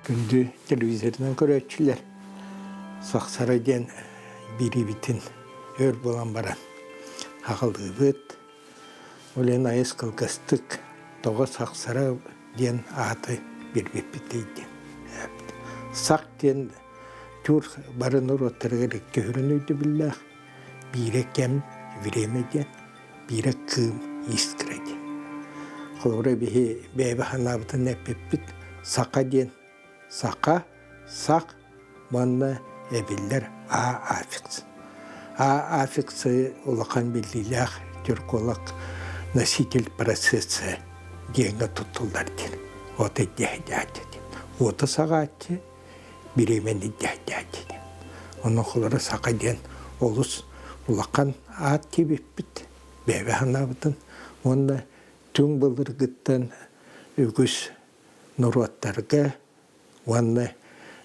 Күндү телевизордан көрөчүлөр. Саксара ден бири битин өр болан баран. Акылдыбыт. Олен айыс кылгастык. Тога саксара ден аты бир биппитейди. Сак ден тур барын уроттарга көрүнүдү биллах. Бире кем времеден, бире кым искреди. Холора бихи бебе ханабытын эппит сака ден. Сака, сак, манна эбиллер аффикс. Аффиксы улахан биллилях тюрколак носитель процесса деньга туттулдар ден. Вот и дядя. Вот и сагатчы биремени дядя. Onun холора сака ден олус улахан ат тебеппит. Бебе ханабытын. Онда түң былыргыттан үгіс нұраттарға, онда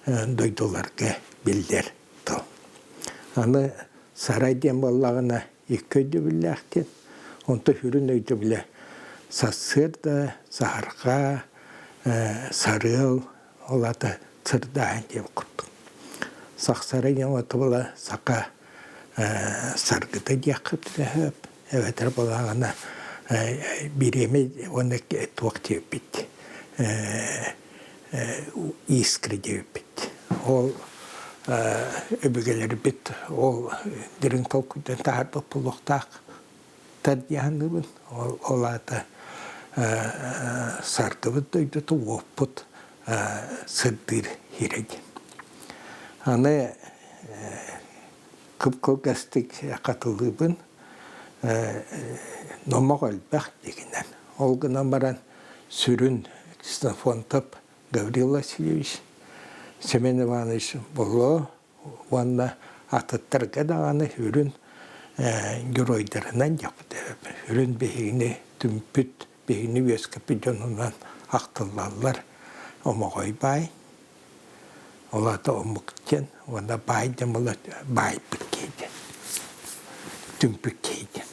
дойдоларға білдер тұл. Аны сарайден балағына екі өйді біләқтен, онда хүрін өйді білә сасырда, сарға, сарыл, олады цырдайын деп құттың. Сақсарайден оты бола сақа сарғыда дияқыпты өп, әветер балағына биреме оны туақ деп бітті. Искрі деп бітті. Ол өбігелері бітті. Ол дірін толкүйден тағарды пұлықтақ тәрдияғаныбын. Ол аты сарқыбыт дөйді оппыт сырдыр хиреді. Аны күп-күлгәстік қатылыбын Номақ өлбәқ дегенен. Ол ғынан баран сүрін Ксенофонтов Гаврил Васильевич Семен Иванович болу, онна атыттарға дағаны үрін геройдарынан жапыды. Үрін бейгіні түмпіт, бейгіні өскіпі жонынан ақтылалар омағой бай. Олады омықтен, онда бай демілі бай бүткейді. Түмпік кейді.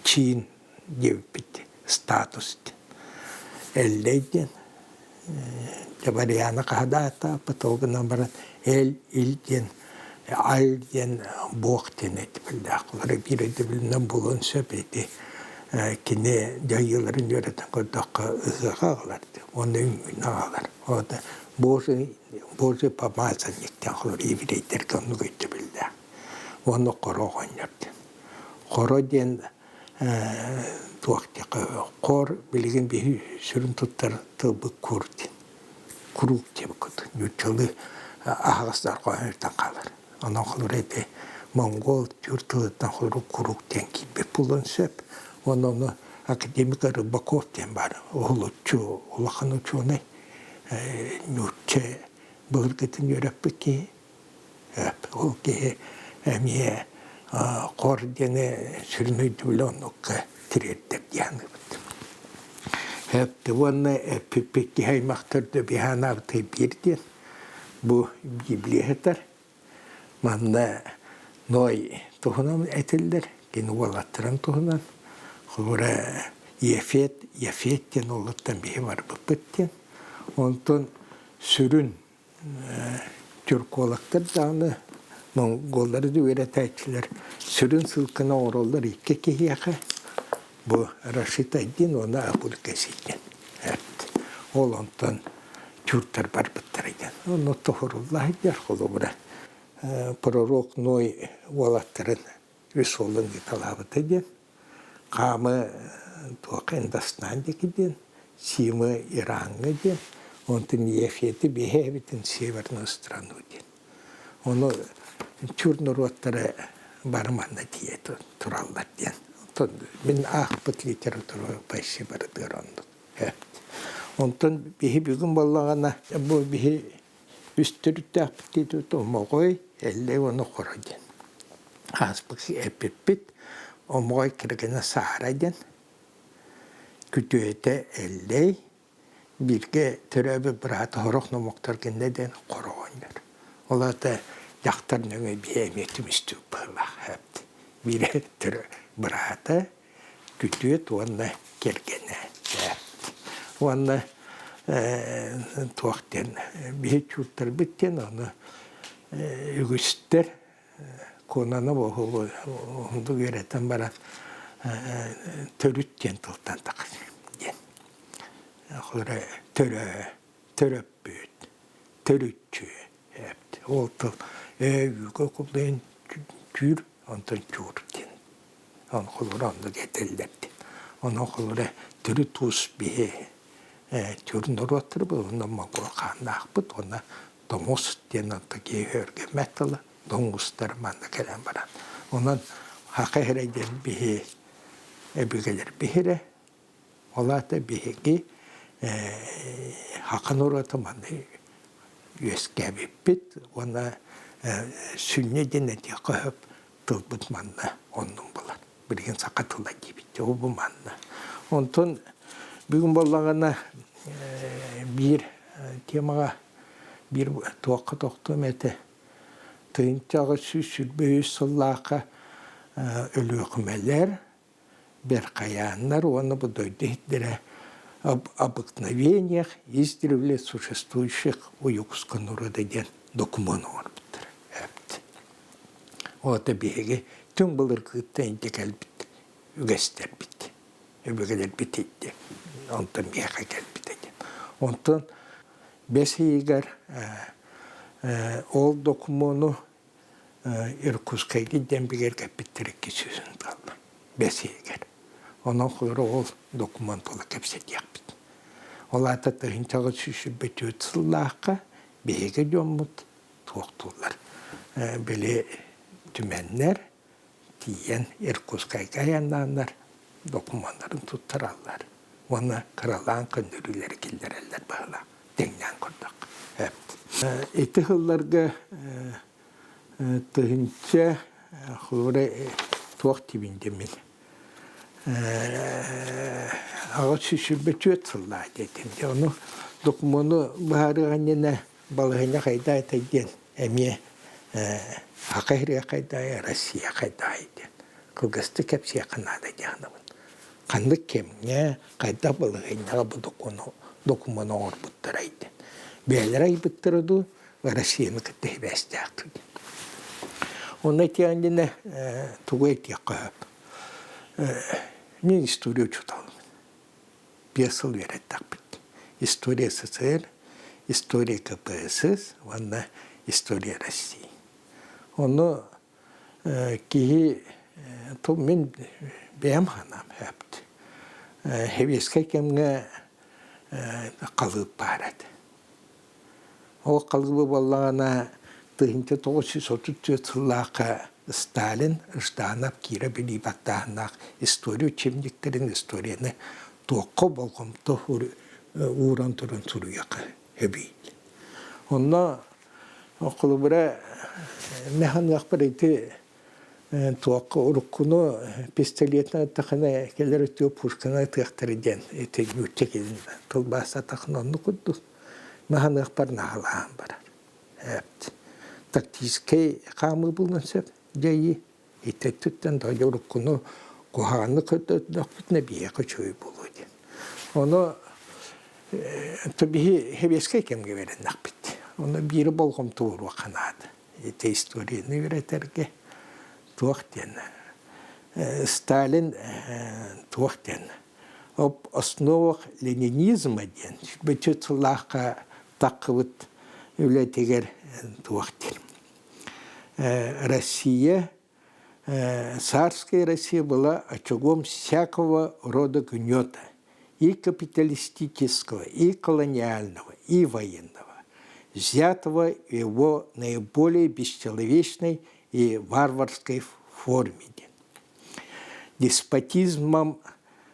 Чин девпит статус эллейден табарияна кадата потогынан барат илден алден боқтен этпилдакылары биреде билнен болон сөпети кине жайыларын жөрөтөн көрдөккө ыгыгаларды оның үнаалар ода божий помазанниктен кылыр еврейдерге оны көйтө билде оны корогон жөрдү короден туақтеқы қор білген бейі сүрін тұттар тұлбы көрден. Күрук деп көді. Нүттілі ағыстар қойырдан қалар. Онан қылыр әді Моңғол түртіліттен қылыр күруктен кейбе бұлын сөп. Оны академика Рыбаковтен бар. Ол ұтчу, олақан ұтчуны нүтче бұлыргетін өріп бүке. Ол кеге әмие қор дені сүрінөйді білі оныққа тіреттіп дияны бұд. Әпті оны пүппекке хаймақтырды бейхана бұты берден. Бұл библиятар. Манна ной тұғынан әтілдер. Кені олаттыран тұғынан. Құбыра ефеттен олаттан бейі бар бұппеттен. Онтын сүрін түрколақтыр дағыны Монголları da öğreticiler. Sürün sılkına orallar iki kehiyaka. Bu Raşit Aydin ona Abulkesidin. Evet. Olandan Türkler barbıtlarıydı. Onu tohurullah eder kolu bura. Prorok Noy Valatların Üsolun talabıt edin. Kamı Doğu Hindistan dikidin. Simi İran'ı edin. Onun niyefiyeti bihevitin severine stranu edin. Onu Türk-Nurvatlara barmanna diye turallar diyen. Min ahbet literaturu başı barıdır ondan. Ondan bihi bugün ballağına bu bihi üstürütte ahbet dedi omoğoy elle onu korudun. Asbıksı epipit omoğoy kırgına saharaydın. Kütüyete elle birge türebi bırahtı horok nomoktar genneden koruyunlar. Ola da Yaxtarnığı bir emetim üstü bağlaq hepti. Biri türü bırağıda kütüyet onunla gelgene hepti. Onunla туақтен бейт чурттар біттен оны үгістер конаны боғылы онды керетін барат төріттен тұлтан тақыз ден. Құлыры төрөп бүйт, төрүтчү әпті. Ол тұл үйгі құлын жүр, онтан жүр ден. Он құлыры онды кетелдерді. Оның құлыры түрі тұс бе түрін ұры отырып, онын мағыр қанды ақпыт, оны домос ден онты кейөрге мәттілі, доңғыстар манды кәлем баран. Оның хақы әрейден бе әбігелер бейірі, олаты бейге хақын ұраты манды өске беппет, оны сүнне денеде қойып тұлбыт манды оның болар. Бірген сақа тұла дейбітті, о бұл манды. Онтын бүгін болағына бір темаға bir tuakka tohtum ete tıyıncağı süsülbüyü sıllaka ölüğmeler bir kayanlar onu bu дойдыдыра об обыкновениях издревле существующих у югсконуроден документов. Вот беги тüm bulur kıtayınca kalbit ügester bitti. Öbürler bitti. Ondan bir yaka kalbit. Ondan Besigar ol dokumunu Irkutsk'a giden bir yer kapittirek kişisinin kaldı. Besigar. Ondan sonra ol dokument olarak hepsi yaptı. Ola da tığıncağı süsülbeti ötüllahka beyge dönmüt tuğtular. Böyle tümenler diyen Irkutsk'a gayanlar dokumentlerini tutturarlar. Ona kralan kındırıları kilderler bağlar. Dengen kurduk. Evet. Etihillarga tığınca xulura tuaq tibinde min. Ağaç süsülbeti ötüllahı dedim. Onu dokumunu baharı annene balığına kayda etayden. Emiye Hakayriye kaydaya, Rusiya kaydaydı. Kılgıstık hepsi yakınada canımın. Kandık kemine kayda balığına bu dokumunu orbutturaydı. Belray bittiridu ve Rusya'nın kıttığı bestaktı. Onun etiyandine tuğu etiyakıp. Ne istoriya çutalım. Bir asıl verettak bitti. İstoriya SSR, istoriya KPSS, ve istoriya Rusya. Onu ki ben benim hanım yaptı. Heveske kemge kalıp baradı. O kalıbı bollağına tığınca 934 yıllığa Stalin ıştanap kire bir baktağına istoriya çimdiklerin istoriyini toqqa bolğumda uğran turun turuyakı hebeydi. Onunla okulubura mehan yakbarıydı toqqa urukunu pistoletine takına keller ötüyor puşkana tıqtır eden yüksek edin tılbasa takına onu kuddu mehan yakbar nağılağın barar. Evet. Taktiske kamı bulunsa jayı tütten da urukunu kuhanı kötü dakbitne bir yaka çöy buluyordu. Onu tabii heveske kemge veren nakbitti. Onu biri bolğum tuğur vakanadı. Historiyini üreterge tuğakten. Stalin tuğakten. Об основах ленинизма ден. Bütün tılahka takıvıt ületeger tuğakten. Россия, царская Россия была очагом всякого рода гнета. И капиталистического, и колониального, и военного, взятого в его наиболее бесчеловечной и варварской форме. Деспотизмом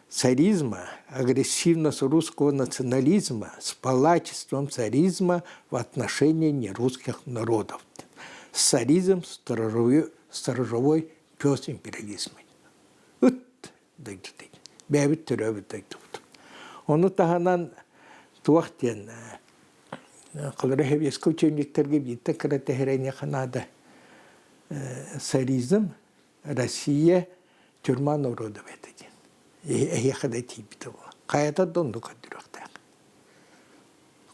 царизма, агрессивностью русского национализма, с палачеством царизма в отношении нерусских народов. С царизмом сторожевой пес империализма. Вот, дойдет. Бәбіт түрәбіт дойдет. Onu tahanan tuaqten qılırı hevesko çönlükterge bitti kırate herene kanada sarizm Rusya Türkmen orodu bedegen. Ehiyakada tipi bu. Kayata dondu kadırıqta.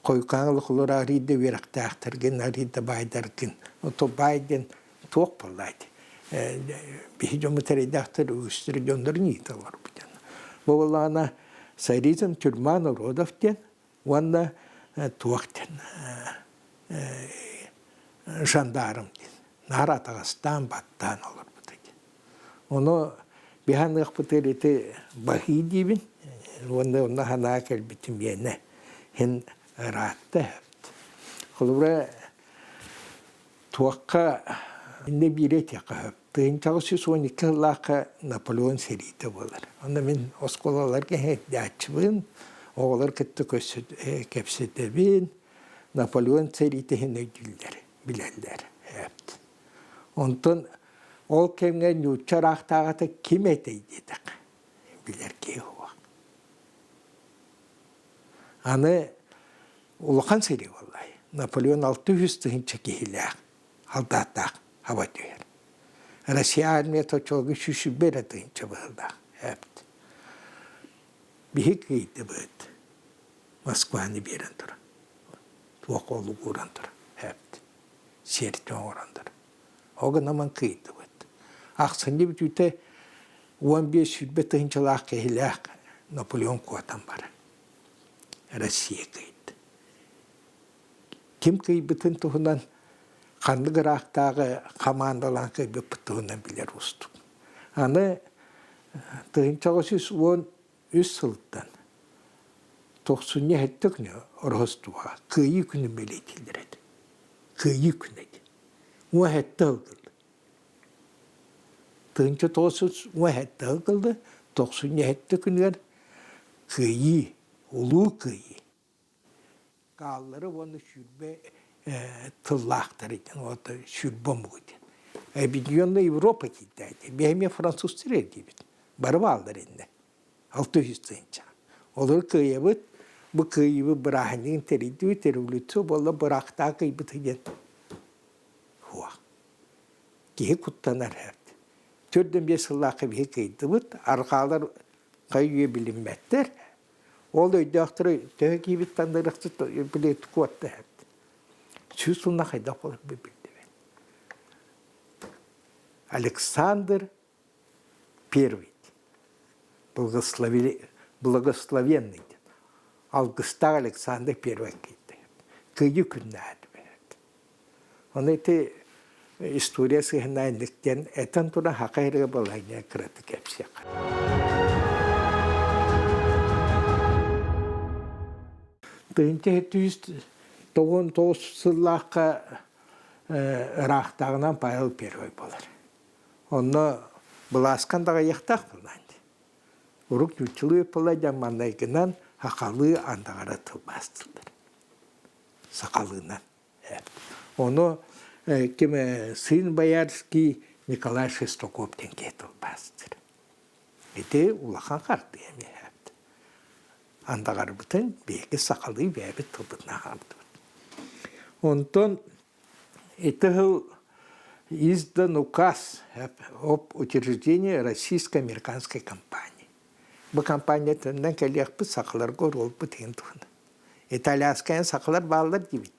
койкаңлық олар ариды верақтақтырген, ариды байдаргын. Ото байден тоқ болайды. Bir cumhuriyet'te üstüne gönderniyorlar bu yana. Bu olana sayrizm Türkmen rodaften, vanda tuakten jandarm den. Naratağıstan battan olur bu dedi. Onu bir hanık bu terite bahi dibin, vanda ona hanak elbitim yene hen rahatta hepti. Kulubra tuakka ne bilet yakahıp. Tığınçağı sonik laka Napolyon seriydi bolar. Onda men oskolalarga hediyaçыбын, oğlar kıttı kepsetebin, Napolyon seriydi hene güller, bilenler hepti. Ondan ol kemgen yuçar ahtağıta kim eteydidik? Biler ki o. Anı ulukan seri vallahi. Napolyon 600 tığınçağı hilak, haldatak, hava diyor. Rusya armiyata çok şüşü beredince burada hepti. Bir hikayeti böyle. Moskva'nı bir andır. Tuğakolu kurandır hepti. Sertçe orandır. O gün aman kıydı böyle. Aksınca bir tüte 15 betinci lak ehlak Napolyon kuatan var. Rusya kıydı. Kim kıybetin tuğundan kanlı kıraktağı kamandalan kıybe pıtığından bilir ustum. Anı tığınçağısız 13 sılıktan 90 ettik ne orhostuğa kıyı günü meletildiredi. Kıyı günüydü. O hette ılgıldı. Tığınça toğsuz o hette ılgıldı. 90 ettik günler kıyı, ulu kıyı. Kağılları onu şürbe tıllıqtır eken, o da şürbom buydu. Biliyorlar Avrupa gittiydi. Benim Fransız tırıydı. Barı aldır indi. 600 tığınca. Olur kıyıbıt, bu kıyıbı bırakın teriydi, terivlütü, bolla bıraktığı kıyıbıt eden. Hua. Gehe kutlanır hepti. Türden bir sıllıqı bir kıyıdıbıt, arkalar kayıya bilinmetler. Ol öydüktürü, tühe kıyıbıt tanırıqsı bile tukuattı hepti. Чувствовал хайда полк бы bildi. Александр I, благословенный, Августа Александр I gitti. Kıyı günlerdi. Onun eti istoriyası hınaylıkken etan tura hakayırı balayına kıratık hepsi yakar. Dığınca etüyüz Toğun toğsızlıqqa ıraqtağından payıl peröy bolar. Onu bulaskan dağa yıqtaq bulandı. Uruk yüçülü yapıla jamanlayıgınan haqalı andağara tılbastıldır. Saqalığından. Onu kime Sın Bayarski Nikolay Shestokop'ten ketılbastır. Ete ulaqan qardı emi hepti. Andağarı bütün belki saqalı bebi tılbına qardı. Ondan это издан указ об учреждении российско-американской компании. Bu kampanyadan keliyakpı saklar gorol bu tentun. İtalyanskaya saklar bağlar gibit.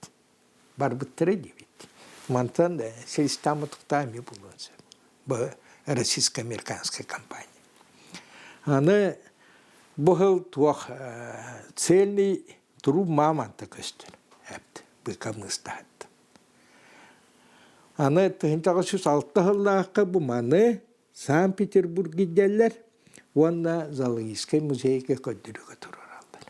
Barbıttıra gibit. Mantan сельстамутукта mi bulunsa. Bu российско-американская компания. Ana bu hıl tuğ цельный труп маманта göster. Hepti. Bıkamızda hatta. Ana tığıncağı 6 yıllıqqa bu manı Sankt Peterburg giderler. Onda Zalıyskay Müzey'e götürüge turarallar.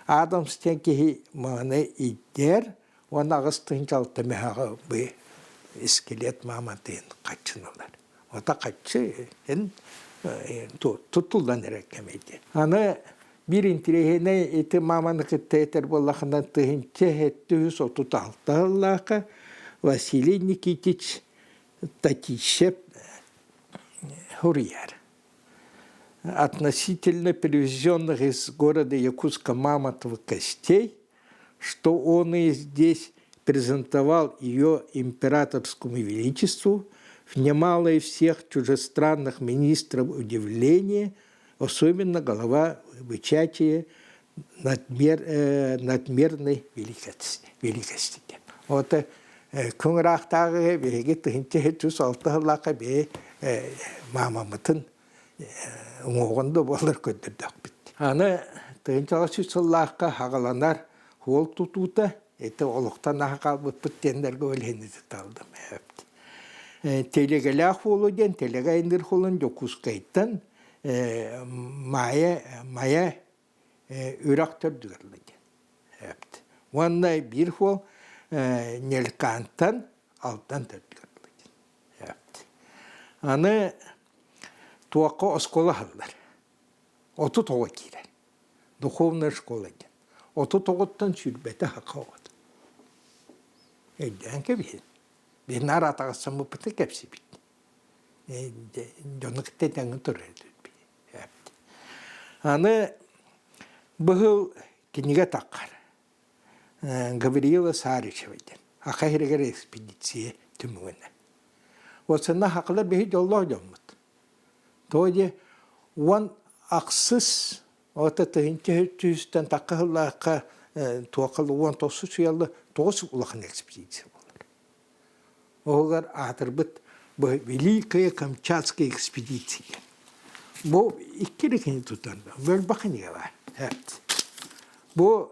Adam stenki manı idder. Onda ağız tığıncağıda mehağı bu iskelet mamantayın kaçınırlar. O da kaçı tutuldan erekemeydi. Ana bir intirehine eti mamanı kıtteter bollağından tığınca etti 136 yıllıqqa Василий Никитич Татищев Хурьер. Относительно привезенных из города Якутска мамонтовых костей, что он и здесь презентовал ее императорскому величеству, внимало и всех чужестранных министров удивление, особенно голова Вычатия надмирной великости. Вот күңірақтағы беге тұхынчы 106 ғылаққа бе мамамытын оғынды болыр көдірдік бітті. Аны тұхынчаға 106 хағаланар хол тұтуыта, еті олықтан ақал бұттендерге өлхенізі талдым. Телегелі қолы ден, телеге ендір қолын жокускайттан мая үрақтыр дүгірлі ден. Ондай бір қол нелкантан алтан дүгірлі ден. Аны туаққа оскола қалдар. Оты тоға кейлер. Духовная школа ден. Оты тоғыттан сүрбеті хаққа оғады. Әйден кебейін. Ben aratağısam bu pıtık hepsi bitti. Jonukte dengin turaydı. Anı bu kiniga takar. Gabriela Sarıçev'den. Akahirger ekspedisiye tümüne. O sana haklar bir yollar olmadı. Dolayı on aksız o da tühünce tühüsten takıllaka tuakalı on tosu suyalı tosu ulakın ekspedisiye. Оғар атырбыт бұл Великая Камчатская экспедиция. Бұл иккерекені тұтанды. Бұл бақынеге бар. Бұл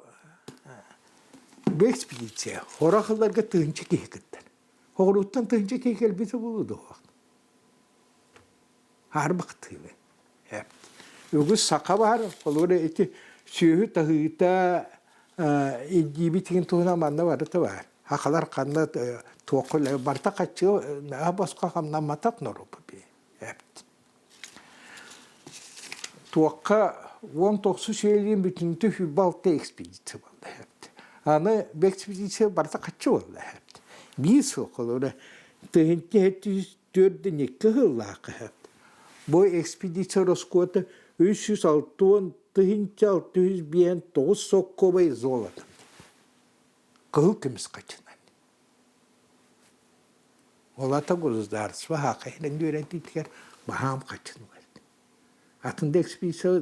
экспедиция орақыларға тұғыншы кейкеттер. Оғыруттан тұғыншы кейкел беті болуды оғақ. Арбақ тұғылы. Өгіз сақа бар. Олары әті сүйі тағыйта едебетеген тұғына манна барыты бар. Ақалар қанда туақыл барта қачы басқа қамна матақ нұрып бе. Туаққа 19 сөйлейін бүтінді хүбалты экспедиция болды. Аны экспедиция барта қачы болды. Бейс оқылары тұхынты 4-2 ғыллақы. Бұл экспедиция роскоты 306-ын тұхынты 600-9 соққы бай золады. Қыл кіміз қачынан. Олата ғыздарсы ба хақайын өйрәндейтігер бағам қачын бар. Атында экспедиция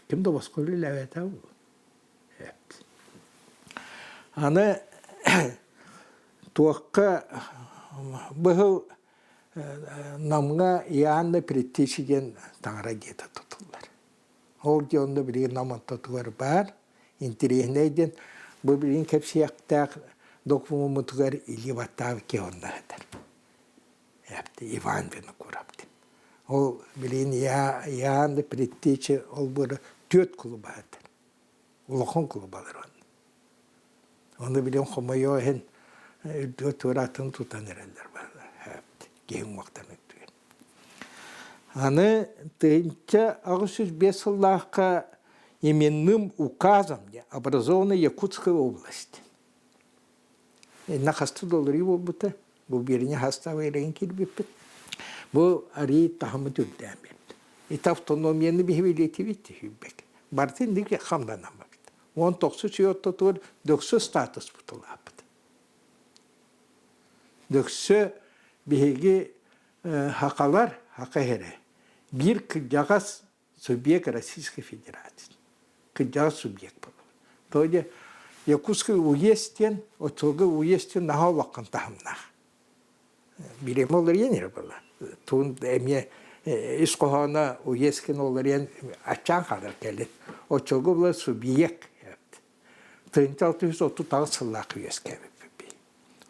кімді басқолы ләвәт ау? Аны туаққа бұғыл намға яғанды предтешіден таңыра деді тұтылдар. Ол деонда бірген намын тұтығар бар, интерегінейден бұл бірген кәпсияқтақ документугар или ваттав кеоннахтар. Иван бені көрапты. Ол білген яғанды предтечі ол бұры 4 клуб атыр. Улахон клуб алыр оны. Оны білген қомайо ән үрдігі тұратын тұтан әрелер бар. Кейін уақытан өттіген. Аны тыынча 605 жыллаққа именным указом образована Якутская область. На хасту доллари болбута, бұл беріне хастава ереген келбеппет. Бұл ари тахымы түрден берді. Это автономияны бейбелеті бетті хүббек. Бартын деге қамданамы бет. 19 сүйотты тұр, 9 статус бұтылапыды. 9 бейге хақалар, хақа хәрі. Bir кыджағас субъект Российской Федерации. Кыджағас субъект болу. Тоде Якутский уезден, отылғы уезден наға уақын тахымнақ. Бірем олар енер бола. Туын әме іс қоғана уезден олар ен ачан қалар кәлет. Отылғы болар субъект. 3630 сыллақ уезд кәбіп.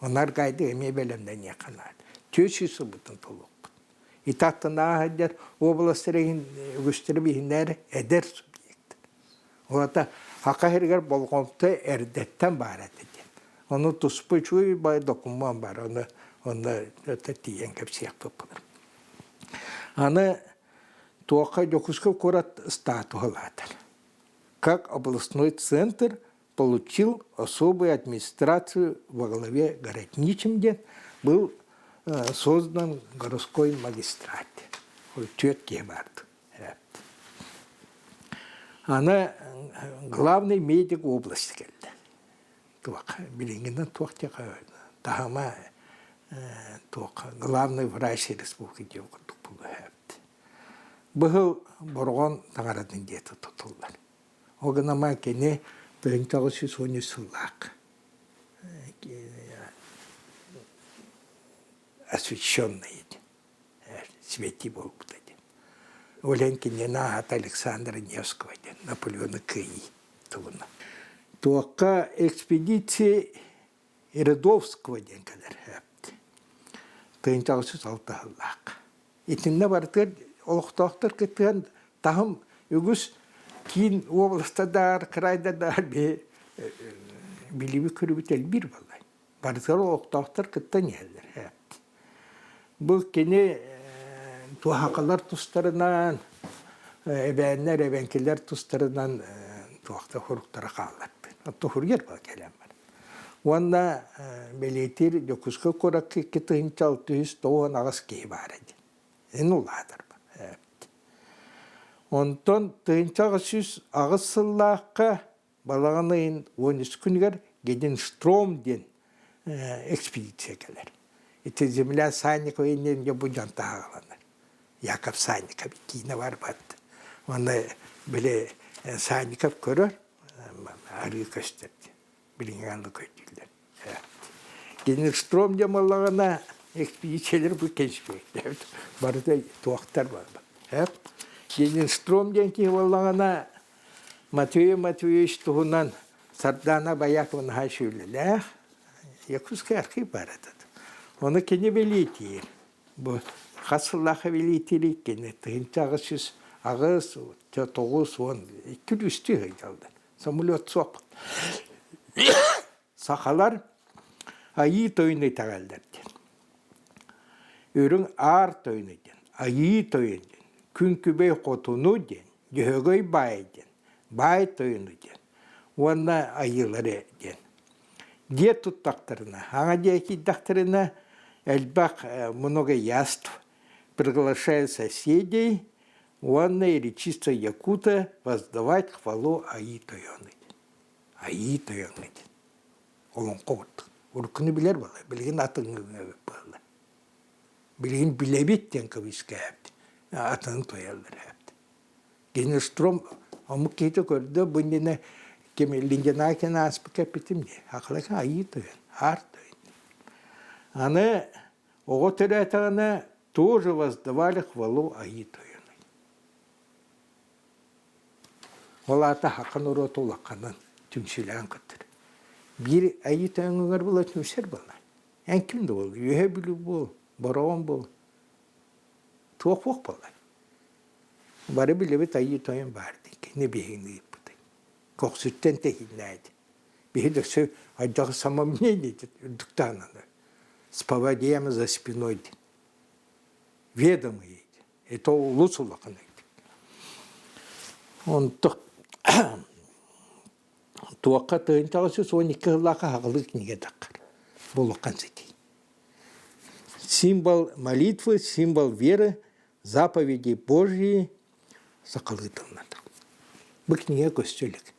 Onlar қайды әме бәлемден еқанады. 400 бұтын толық. İtahtına hacer oblastların gösterip ihinler eder subjekt. Orada hakahirger bolgonta erdetten barat eden. Onu tuspuçuy bay dokunman var. Onu tetiyen kepsi yapıplar. Ana туака Якутского город статуалатор. Как областной центр получил особую администрацию во главе городничим, был создан городской магистрат. Четкий бард. Она главный медик области келді. Туака билингенен туактяка тахама туака главный врач республики окудук булу. Бұл боргон таңарадын деті тұтылдар. Oğlanama kene döntağı sonu sılak. Освященный, Свети Бог. Оленкине нахат Александра Невского, Наполеона Кыи. Туака экспедиции Иридовского ден kadar hepti. Tığıncağısız altı hallak. İtinde vardır, oluqtağıtır kıtığın tahım ügüs kiin oğlasta dar, kırayda dar bilivi kürübütel bir balay. Vardır oluqtağıtır kıtığın yerler hepti. Bu kini tuhakalar tustlarından, ebenkiler tustlarından tuhakta huruklara kallardı. Hatta hurger bak kelam var. Onda belirtir dokuska korak ki tığınca 600 doğan ağız ki ibaredi. En uladır bu. Ondan tığınca 600 ağız sıllıqqa balağınayın 13 günler geden Strom den ekspedisiya gelir. Zemля Санникова енен bu canta ağlanır. Yakov Sannikov ikine var battı. Onda böyle Sannikov görür, arıyı gösterdi. Bilinganlı kötüler. Gene Strom camallarına ekspedisiyeler bu keşfetti. Barıda tuaktar var. Gene Strom denki vallarına Matveevich tuğunan Sardana Bayakov'un haşöyleler. Yakuzka erkeği baradı. Onu kendi belirtiyor. Bu hasıllahı belirtirik gene tığıncağısız ağız, toğuz, iki üstü hıyaldı. Samulot sok. Sakalar ayı toyunu tağallardır. Ürün ağır toyunu den, ayı toyunu den, künkübey kotunu den, cühögöy bay den, bay toyunu den. Ona ayıları den. Diye tuttaklarına, hana diye ki daktarına эльбах много яств, приглашая соседей, он или чисто якута воздавать хвалу Аи-Тойоны. Аи-Тойоны. Onun kovurdu. Urkunu bilir bala. Bilgin atını bala. Bilgin bilebitten kıvıska yaptı. Atını toyarlar yaptı. Gene Strom amuk kete gördü. Bundine kemi linjanayken aspı kapitim diye. Haklaka Aи-Тойон. Art-Тойон. Они оголтырятағына тоже воздавали хвалу Аи-Тойоны. Оларда хақын ұрот олаққанын түмшілен күттір. Bir Аи-Тойонығар бұл өтмешер болар. Әнкімді бол, үйе білу бол, барауын бол. Туақ болар. Бары білебет Аи-Тойон барды. Кені бейгіні бұды. Көксүттен текінләді. Бейді сөй айдағы самамне дейді. Үрдіктананы. С поводьями за спиной. Ведомый. Это лучше лаканы. Он туакка тыынчагысы соник лака хаглык неге такар. Болоккан сети. Символ молитвы, символ веры, заповеди Божьи сакалытылнат. Бу книге көстөлүк.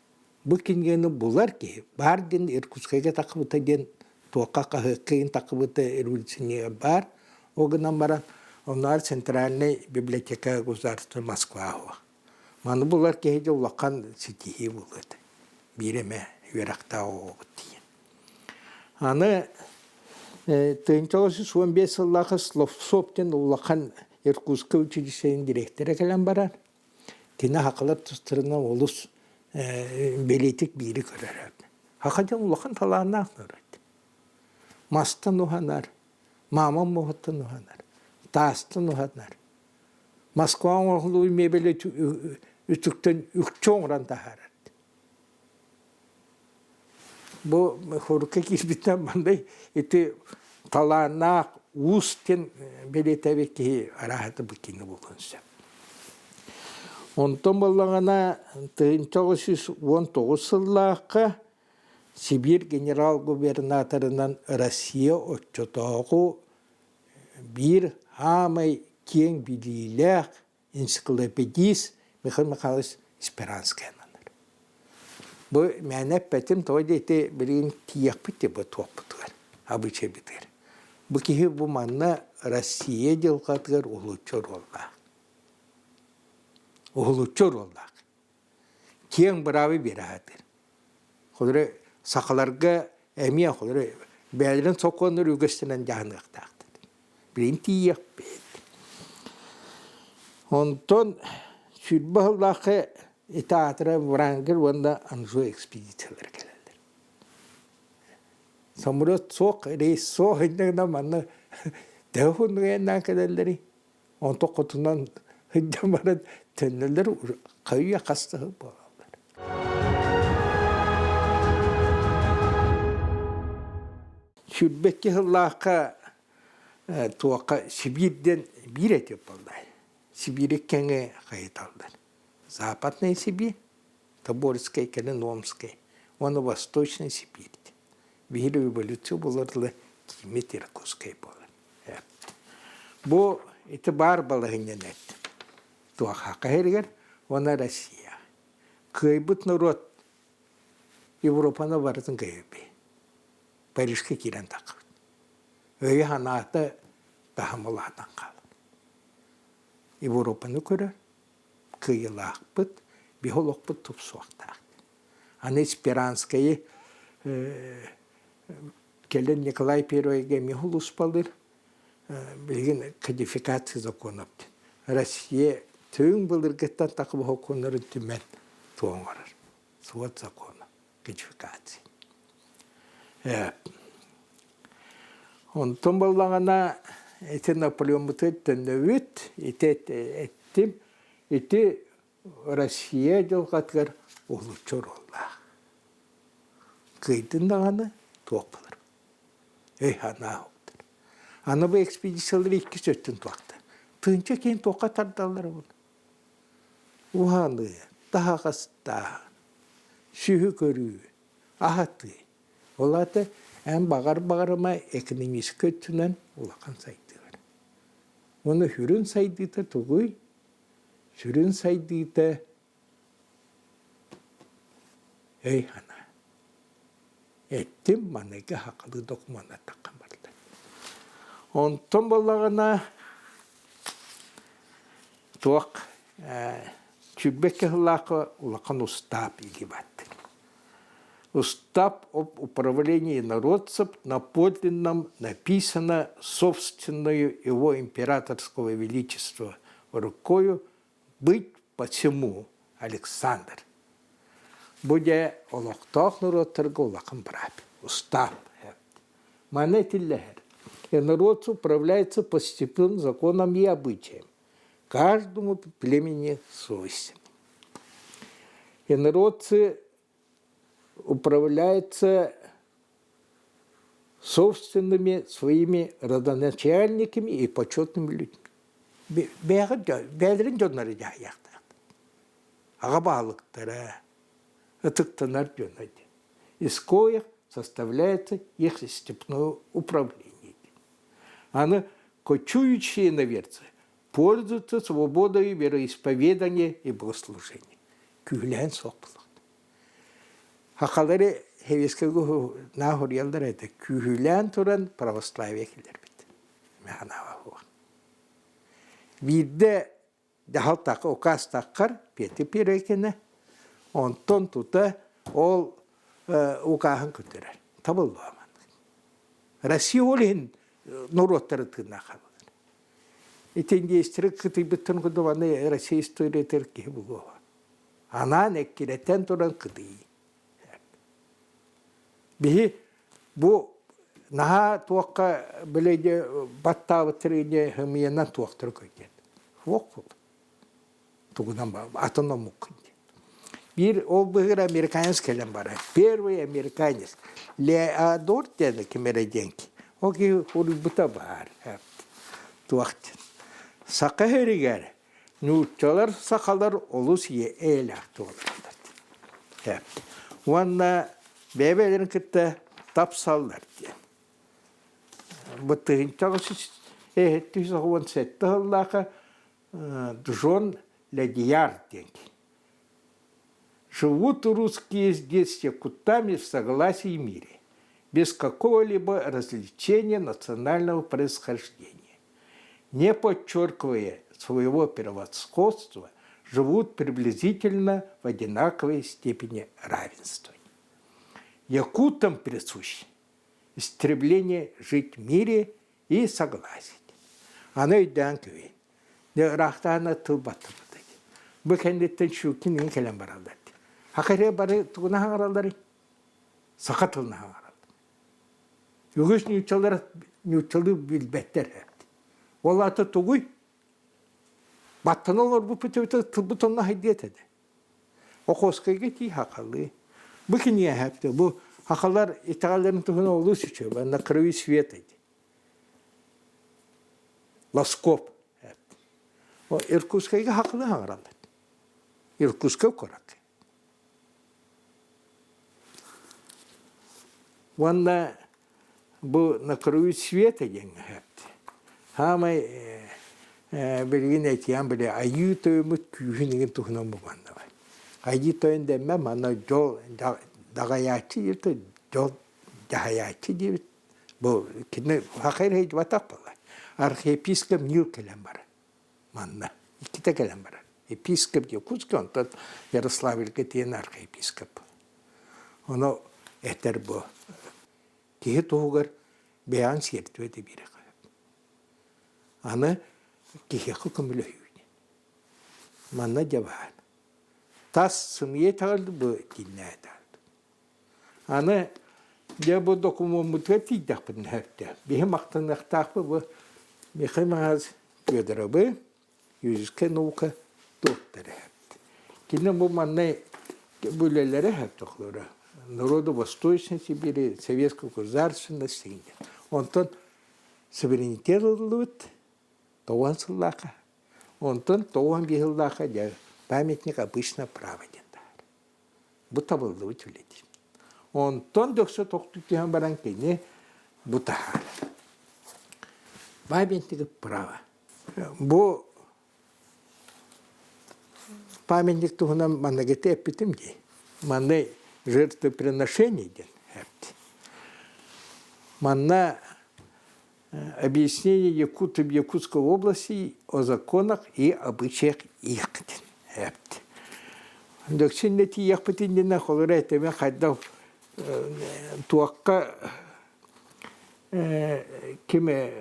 Бу книгени булар ки бардын Иркутскага такыбыта ден туакка кахыккын такыбыта революционер бар. Огынан баран onlar центральный библиотека государства Москва. Маны булар кеде улакан сетихи булды. Биреме юракта оғыты. Аны 1915 жыллағы Словсоптен улакан Иркутск училищенин директоры келен барар. Тина хақылар тұстырына олыс белетік бири көрер. Хақадан улакан талағына ақнырайды. Мастан уханар, маман мұхыттан уханар, тастан уханар. Москва оғылуы мебелі үтіктен үкчоң ұран тахарады. Бұл хорукка кирбіттен бандай еті талағына ұстен белетәбе ки арахаты бұкені болғансы. Онтан болғана 1919 жыллаққа Сибирь генерал-губернаторынан Россия отчетоғу bir hamay кең билилер энциклопедист Михаил Михайлович Спиранский анар. Бу мәнәп бәтим тойды эте билген тияк битте бу топпутгар. Абыча битер. Бу кихи бу манна Россия делгатгар улуччор оллак. Улуччор оллак. кең бравы берадыр. Холары сақаларға әмия холары бәлірін соқоныр үгістінен жағынықтақтыр. Бірін тиек бейді. Онтон сүрбі ғылақы итаатыра врангыр онда анжу экспедициялар келелер. Самурат соқ, рейс соқ хындағына манна дәуғынғайынан келелері. Онтон құтынан хындан барад төннелер қайуя қастығы болалар. Сүрбекке ғылақы туаққа Сибирден бір етеп болдай. Сибирек кәңе қайыт алдар. Западная Сибирь, Тобольская, Калиновская, оны Восточная Сибирь. Вихилі эволюция боларлы киmet Иркутская болар. Бұл еті бар балығынен әтті. Туаққа қайыргер, оны Россия. Кайбыт народ Европаны бардың кайбы. Парижге керен тақып. Өйі ханаты бағымыладан қалып. Европаны көрір, кыйылақ бұд, бихолық бұд тұп суақтақ. Аны Спиранскайы келен Николай Первойге михул ұспалыр, білген кодификация законыпты. Россия түйін бұлыр кеттен тақып оқонырын түмен туыңырыр. Суат законы, кодификация. Онтон болғана эти Наполеон бұтыттен өт, еттім, еті Россия жылғатқар олучор олла. Күйдің дағаны тоқ болыр. Ана оқтыр. Аны бұл экспедициялар 2 сөттін тоқты. Тыңча кейін тоққа тардалар бұл. Уғаны, тағасыста, сүйі көрі, ағаты. Олады ән бағар-бағарыма экономист көттінен олақан сайды бар. Оны хүрін сайдыйты тұғый, сүрін сайдыйты өй ана. Әттім манайға хақылы докумана таққан барды. Онтон болағына туақ Чүббекке ғылақы олақан ұстап еге бәтті. Устав об управлении народцев на подлинном написано собственную его императорского величества рукою быть посему Александр. Буде олоқтақ народтарға олақын браб. Устав. Манетиллер. И народ управляется по степным законам и обычаям. Каждому племени свойственно. И народцы управляется собственными своими родоначальниками и почетными людьми. Бәлірін жонлары жаяқтар. Аға бағылықтары, ұтықтанар жонларды. Из коих составляется их степное управление. Они, кочующие наверцы, пользуются свободой вероисповедания и богослужения. Күлән соқпылық. Хақалары хевескегі нағыр елдер әді. Күлән тұран православия келер беді. Мәғанава хуа. Видде дәхал тақы, оқас таққар, петі перекені, онтон тұта ол оқағын көтерер. Табылды аманды. Россия олен народтары тыңна қалылыр. Етендестері күті бүттін күді ваны Россия история терке бұлуға. Анан әккереттен тұран күді. Бихи бұл наға туаққа білейде баттағы тіріне хымиянан туақтыр көйген. Оқ болды. Тұғынан атынан мұққын. Bir o bugün Amerikanız kelen bara. Первый американец. Леодор dedi кемереденки. O ki hurbuta var. Tuaqt. Saqa heriger. Nutçalar sakalar olus ye elak tuğlarlar. Evet. Vanna bebelerin kitte tapsallar diye. Bu tığınçağısı ehetti sağvan sette Allah'a Джон Ледияр деньги. Живут русские здесь якутами в согласии и мире, без какого-либо развлечения национального происхождения, не подчеркивая своего превосходства, живут приблизительно в одинаковой степени равенства. Якутам присуще стремление жить в мире и согласие. Аны өйден көй. Рақтаны тыл баттыр. Бұл кәндеттен шүккен ең кәлем баралдар. Хақырия бары тұғына хаңыралдар. Сақа тылына хаңыралдар. Үгіс нүйчалды білбеттер. Ол аты тұғый. Баттан олар бұл пөтөті тыл бұтонына хайдет еді. Оқосқайға tii хақалы. Бұл кәне әпті. Бұл хақалар итағаларын тұғына олы сүчі. Бәнна қырыви свет еді. Ласкоп. Иркутскайға хақылы хаңыралдар. Иркутска корак. Ванда bu на краю света деньгапты. Хамай белгин айтян биле айы тоймут күйүнүн тухунан болганда бар. Айы тойын деме мана жол дагаячы ерте жол дагаячы дейт. Бу кине хакыр хейт ватап бала. Архиепископ Нил келем бар. Манна иките келем бар. Епископ Якутский, он тот Ярославельский тен архиепископ. Оно этер бу. Кие тугар беян сертвете бире. Аны кие хукумлы үйне. Манна жабан. Тас сымье тагылды бу динне тагылды. Аны я бу документты тиддапын хәтта. Бе мактанактакпы бу мехамаз Федоровы юзке наука доктора. Кине бу манна бүлелері хәттоклары. Народу-Восточной Сибири, Советского государственности. Онтон суверенитет улут, тоған сыллақа. Онтон тоған бейыллақа памятник обычно праведен. Бұ табылды өтіледі. Онтон дөксі тоқтықтыған баран кене бұ тағар. Памятник права. Бұ памятник тұғынан маннагеті әппетім де. Манны жертвоприношение ден. Манна объяснение якутов Якутской области о законах и обычаях их. Доксиннети яхпатиндена холорете мен хайдав туакка кеме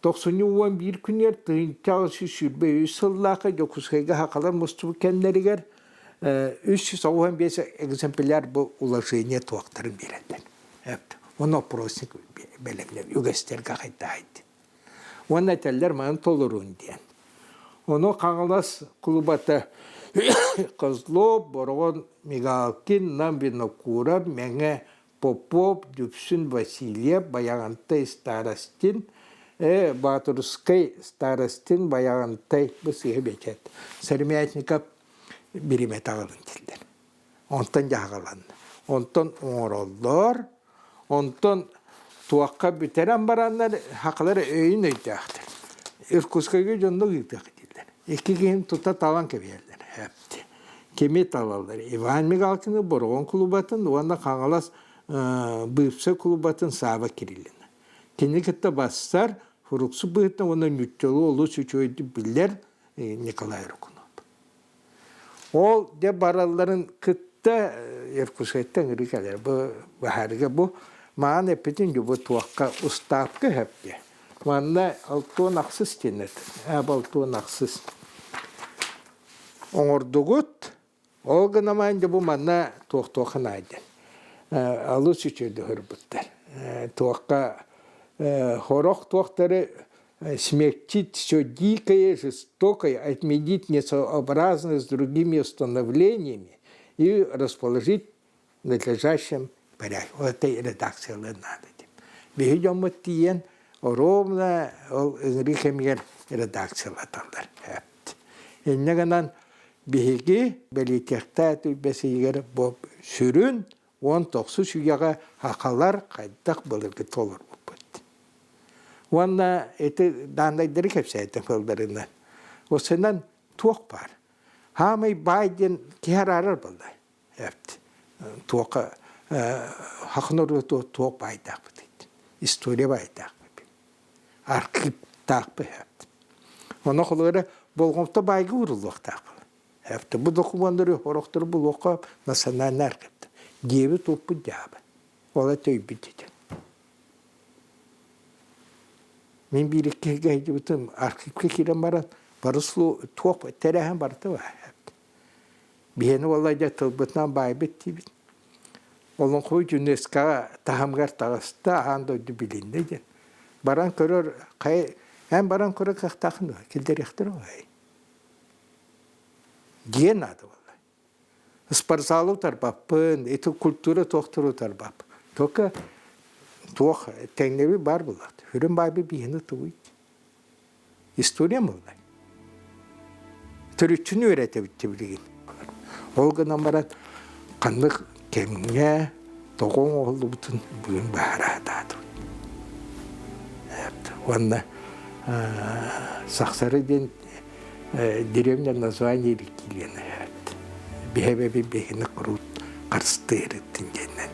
91 күнер тыйынчагысы сүрбе үсыллака Якутскайга хакалар мусту кеннеригер 395 экземпляр бұл уложение туақтарын береді. Оны опросник белемлеп, үгестерге қайта айды. Оны әтелер маған толыруын дейін. Оны қаңылас клубата Козлов, Борғон, Мигалкин, Намбинокуров, Меңе Попов, Дүпсін Васильев, Баяғантай Старостин, Батурскай Старостин, Баяғантай бұсығы бекет. Сәрмиятников бириме тағылын тілдер. Онтан жағыланды. Онтан оңыролдар, онтан туаққа бүтерен барандар, хақылары өйін өйдіқтір. Иркутскайға жондық өйдіқ тілдер. Екі кейін тұта талан кебелдер. Кеме талалдар. Иван Мигалкины Борғон клубатын, онда қаңылас бұйыпсы клубатын Сава Кириллина. Кені кетті бастар, Фуруксы бұйыттан оны нүттелі олы сүчөйді білдер Николай Рукунов. Ол де бараларын кытта Иркутскайттан ірікәлер. Бұл әріге бұл маған әпетін бұл туаққа ұстапқы әпте. Мағында алтуын ақсыз тенет. Алтуын ақсыз. Оңырдығыт, ол ғынамайында бұл мағында туақ-туақын айден. Алу сүчерді хүрбіттер. Туаққа хорақ туақтары смягчить все дикое, жестокое, отменить несообразность с другими установлениями и расположить в надлежащем порядке. Вот это и редакция надо. Бегидем мы тиен, ровно Энрихемер редакция латалдар. И неганан беги белитехтату бесигер боб сүрүн, он тоқсы сүйяға хақалар қайдақ болырғы толыр. Ванна это дандайдыры кепсе айтын фылдарынан. Осынан туақ бар. Хамай байден кер арар болды. Туаққа хақыныр туақ байдақ бұдайды. История байдақ бұд. Архив тақ бұд. Оны қолыры болғымта байгы ұрылық тақ бұд. Hafta bu dokumanları horoktur bu lokap nasananlar kıptı. Diyevi topu diabı. Ola tövbüdüdü. Men bir iki gaydı bütün arkipke kiren baran barıslı tuğuk terehen barıtı var. Biheni vallahi da tılbıtdan baybetti. Onun koy UNESCO tahamgar tağısta anda bilindi. Baran körür kay hem baran körür kaktakın kilder yaktır o. Diyen adı vallahi. Isparsalı tarbapın, etu kültürü tohturu tarbap. Toka tuğ teknevi bar bulat. Hürüm baybe biheni tuğu. İstoriya mı vallahi? Türüçünü öğretebitti bilgin. Olgana baran kanlık kemine toğun oldu bütün bugün bahara dadı. Onunla saksarı den dеревня название реки Лена. Бихебе бихне крут карстыры тингенен